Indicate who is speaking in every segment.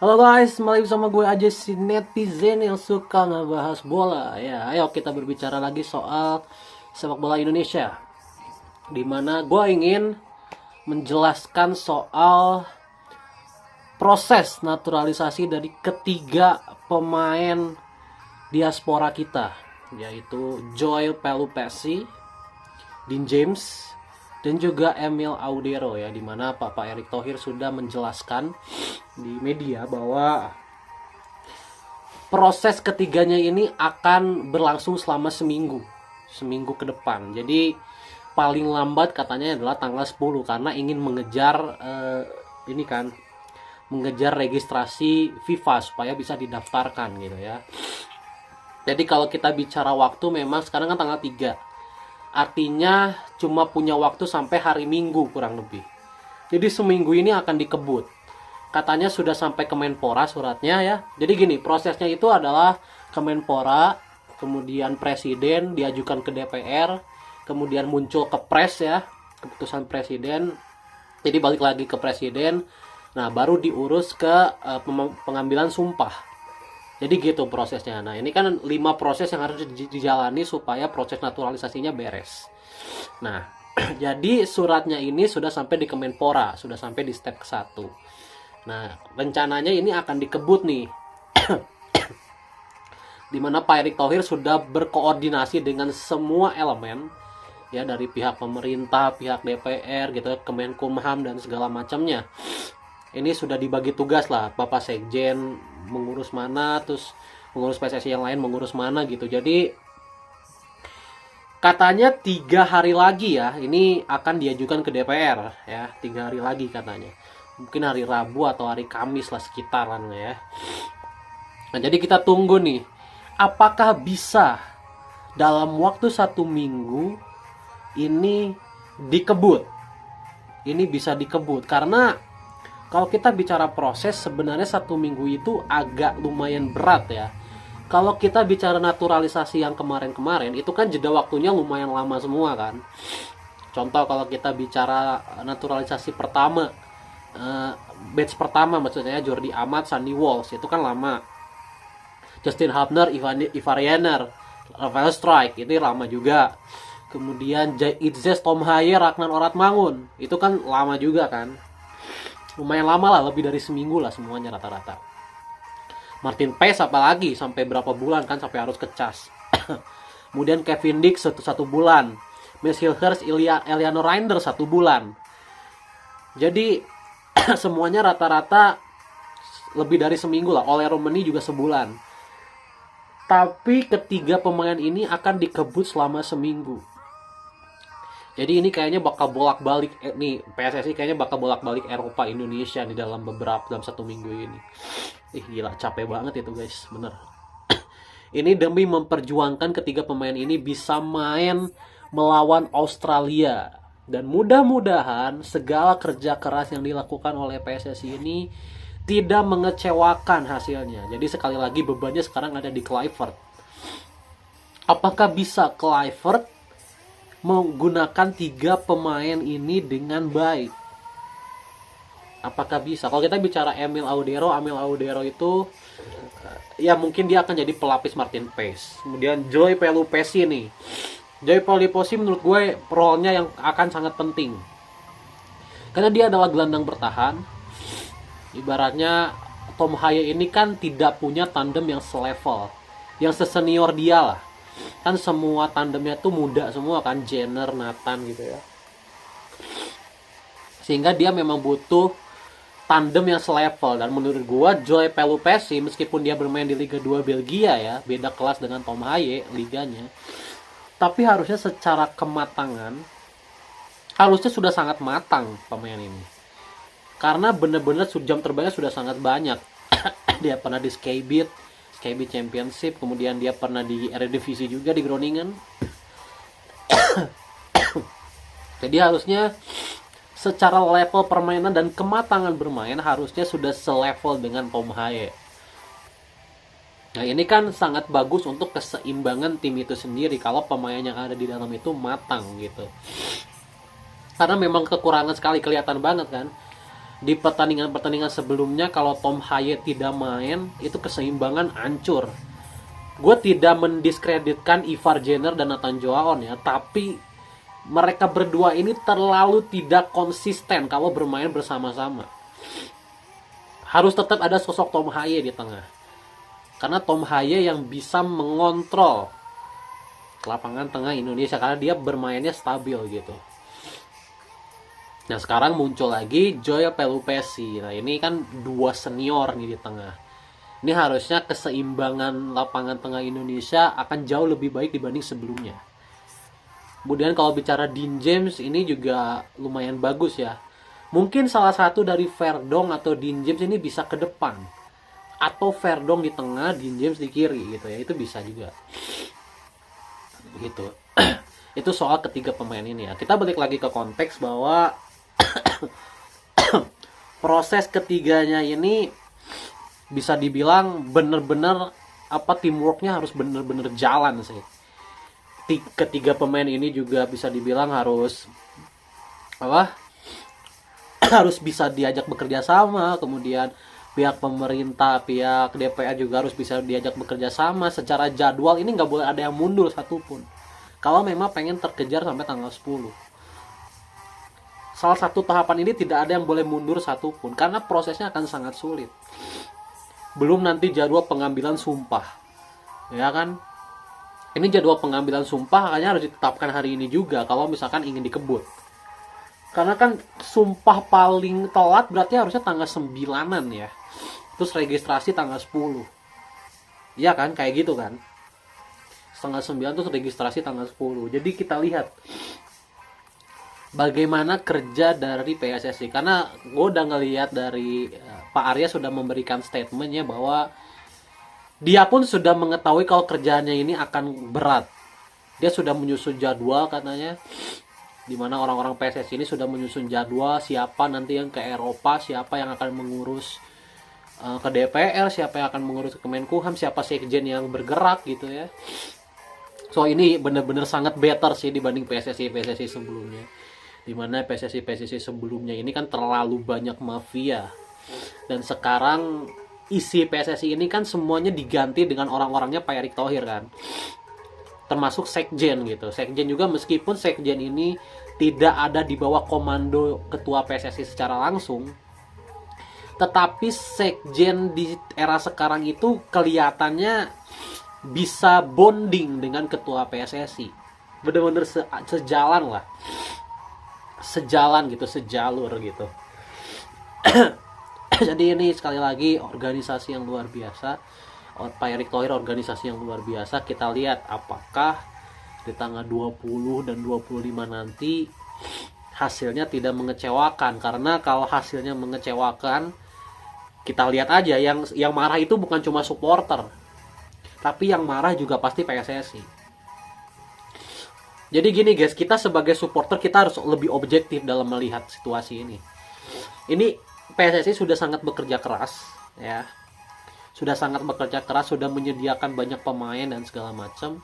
Speaker 1: Halo guys, kembali bersama gue aja si netizen yang suka ngebahas bola. Ya, ayo kita berbicara lagi soal sepak bola Indonesia. Dimana gue ingin menjelaskan soal proses naturalisasi dari ketiga pemain diaspora kita, yaitu Joel Pelupesi, Dean James, dan juga Emil Audero ya, dimana Pak Erick Thohir sudah menjelaskan di media bahwa proses ketiganya ini akan berlangsung selama seminggu ke depan. Jadi paling lambat katanya adalah tanggal 10 karena ingin mengejar mengejar registrasi FIFA supaya bisa didaftarkan gitu ya. Jadi kalau kita bicara waktu, memang sekarang kan tanggal 3, artinya cuma punya waktu sampai hari Minggu kurang lebih. Jadi seminggu ini akan dikebut. Katanya sudah sampai Kemenpora suratnya ya. Jadi gini, prosesnya itu adalah Kemenpora, kemudian Presiden diajukan ke DPR, kemudian muncul ke Pres ya, keputusan Presiden. Jadi balik lagi ke Presiden. Nah, baru diurus ke pengambilan sumpah. Jadi gitu prosesnya. Nah, ini kan 5 proses yang harus dijalani supaya proses naturalisasinya beres. Nah, jadi suratnya ini sudah sampai di Kemenpora, sudah sampai di step ke-1. Nah, rencananya ini akan dikebut nih. Dimana Pak Erick Thohir sudah berkoordinasi dengan semua elemen ya, dari pihak pemerintah, pihak DPR gitu, Kemenkumham dan segala macamnya. Ini sudah dibagi tugas lah, Bapak Sekjen mengurus mana, terus mengurus PSSI yang lain mengurus mana gitu. Jadi katanya 3 hari lagi ya, ini akan diajukan ke DPR ya, 3 hari lagi katanya. Mungkin hari Rabu atau hari Kamis lah sekitaran ya. Nah, jadi kita tunggu nih, apakah bisa dalam waktu 1 minggu ini dikebut. Ini bisa dikebut karena kalau kita bicara proses, sebenarnya 1 minggu itu agak lumayan berat ya. Kalau kita bicara naturalisasi yang kemarin-kemarin, itu kan jeda waktunya lumayan lama semua kan. Contoh kalau kita bicara naturalisasi pertama, batch pertama maksudnya Jordi Amat, Sandy Walsh, itu kan lama. Justin Hubner, Ivarianer, Rafael Strike, ini lama juga. Kemudian Jai Itzes, Tom Haye, Ragnar Oratmangun, itu kan lama juga kan. Lumayan lama lah, lebih dari seminggu lah semuanya rata-rata. Martin Paes apalagi sampai berapa bulan kan, sampai harus kecas. Kemudian Kevin Dix satu bulan, Messil Hurst, Eliano Reinder 1 bulan. Jadi semuanya rata-rata lebih dari seminggu lah. Ole Romani juga sebulan. Tapi ketiga pemain ini akan dikebut selama seminggu. Jadi ini kayaknya bakal bolak-balik nih, PSSI kayaknya bakal bolak-balik Eropa Indonesia nih dalam 1 minggu ini. Gila, capek banget itu guys, bener. Ini demi memperjuangkan ketiga pemain ini bisa main melawan Australia. Dan mudah-mudahan segala kerja keras yang dilakukan oleh PSSI ini tidak mengecewakan hasilnya. Jadi sekali lagi bebannya sekarang ada di Kluivert. Apakah bisa Kluivert menggunakan 3 pemain ini dengan baik? Apakah bisa? Kalau kita bicara Emil Audero itu ya mungkin dia akan jadi pelapis Martin Paes. Kemudian Joel Pelupesi nih. Joel Pelupesi menurut gue role-nya yang akan sangat penting. Karena dia adalah gelandang bertahan. Ibaratnya Tom Haye ini kan tidak punya tandem yang selevel, yang sesenior dia lah. Kan semua tandemnya tuh muda semua kan, Jenner, Nathan gitu ya. Sehingga dia memang butuh tandem yang selevel. Dan menurut gua Joel Pelupesi, meskipun dia bermain di Liga 2 Belgia ya, beda kelas dengan Tom Haye liganya, tapi harusnya secara kematangan harusnya sudah sangat matang pemain ini. Karena bener-bener jam terbangnya sudah sangat banyak. Dia pernah di KB Championship, kemudian dia pernah di Eredivisie juga di Groningen. Jadi harusnya secara level permainan dan kematangan bermain harusnya sudah selevel dengan Tom Haye. Nah, ini kan sangat bagus untuk keseimbangan tim itu sendiri kalau pemain yang ada di dalam itu matang gitu. Karena memang kekurangan sekali, kelihatan banget kan. Di pertandingan-pertandingan sebelumnya kalau Tom Haye tidak main, itu keseimbangan hancur. Gue tidak mendiskreditkan Ivar Jenner dan Nathan Joaon ya, tapi mereka berdua ini terlalu tidak konsisten kalau bermain bersama-sama. Harus tetap ada sosok Tom Haye di tengah. Karena Tom Haye yang bisa mengontrol lapangan tengah Indonesia karena dia bermainnya stabil gitu. Nah sekarang muncul lagi Joy Pelupesi. Nah ini kan dua senior nih di tengah. Ini harusnya keseimbangan lapangan tengah Indonesia akan jauh lebih baik dibanding sebelumnya. Kemudian kalau bicara Dean James ini juga lumayan bagus ya. Mungkin salah satu dari Verdong atau Dean James ini bisa ke depan. Atau Verdong di tengah, Dean James di kiri gitu ya. Itu bisa juga. Gitu. Itu soal ketiga pemain ini ya. Kita balik lagi ke konteks bahwa proses ketiganya ini bisa dibilang bener-bener teamworknya harus bener-bener jalan sih. Ketiga pemain ini juga bisa dibilang harus harus bisa diajak bekerja sama, kemudian pihak pemerintah, pihak DPR juga harus bisa diajak bekerja sama. Secara jadwal ini nggak boleh ada yang mundur satupun kalau memang pengen terkejar sampai tanggal 10. Salah satu tahapan ini tidak ada yang boleh mundur satupun karena prosesnya akan sangat sulit. Belum nanti jadwal pengambilan sumpah, ya kan? Ini jadwal pengambilan sumpah hanya harus ditetapkan hari ini juga kalau misalkan ingin dikebut. Karena kan sumpah paling telat berarti harusnya tanggal 9-an ya. Terus registrasi tanggal 10. Iya kan? Kayak gitu kan? Tanggal 9 terus registrasi tanggal 10. Jadi kita lihat bagaimana kerja dari PSSI. Karena gue udah ngelihat dari Pak Arya sudah memberikan statementnya bahwa dia pun sudah mengetahui kalau kerjaannya ini akan berat. Dia sudah menyusun jadwal katanya, dimana orang-orang PSSI ini sudah menyusun jadwal siapa nanti yang ke Eropa, siapa yang akan mengurus ke DPR, siapa yang akan mengurus ke Kemenkumham, siapa sekjen yang bergerak gitu ya. So ini benar-benar sangat better sih dibanding PSSI sebelumnya. Dimana PSSI sebelumnya ini kan terlalu banyak mafia. Dan sekarang isi PSSI ini kan semuanya diganti dengan orang-orangnya Pak Erick Thohir kan. Termasuk sekjen gitu. Sekjen juga meskipun sekjen ini tidak ada di bawah komando ketua PSSI secara langsung, tetapi sekjen di era sekarang itu kelihatannya bisa bonding dengan ketua PSSI. Bener-bener sejalan lah. Sejalan gitu, sejalur gitu. Jadi ini sekali lagi organisasi yang luar biasa. Pak Erick Thohir organisasi yang luar biasa. Kita lihat apakah di tanggal 20 dan 25 nanti hasilnya tidak mengecewakan. Karena kalau hasilnya mengecewakan, kita lihat aja yang marah itu bukan cuma supporter, tapi yang marah juga pasti PSSI. Jadi gini guys, kita sebagai supporter kita harus lebih objektif dalam melihat situasi ini. Ini PSSI sudah sangat bekerja keras ya. Sudah sangat bekerja keras, sudah menyediakan banyak pemain dan segala macam.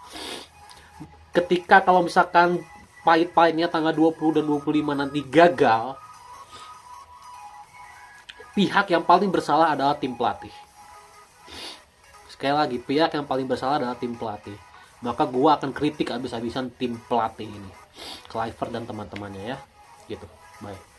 Speaker 1: Ketika kalau misalkan pahit-pahitnya tanggal 20 dan 25 nanti gagal, pihak yang paling bersalah adalah tim pelatih. Sekali lagi, pihak yang paling bersalah adalah tim pelatih. Maka gua akan kritik abis-abisan tim pelatih ini, Kluivert dan teman-temannya ya. Gitu. Bye.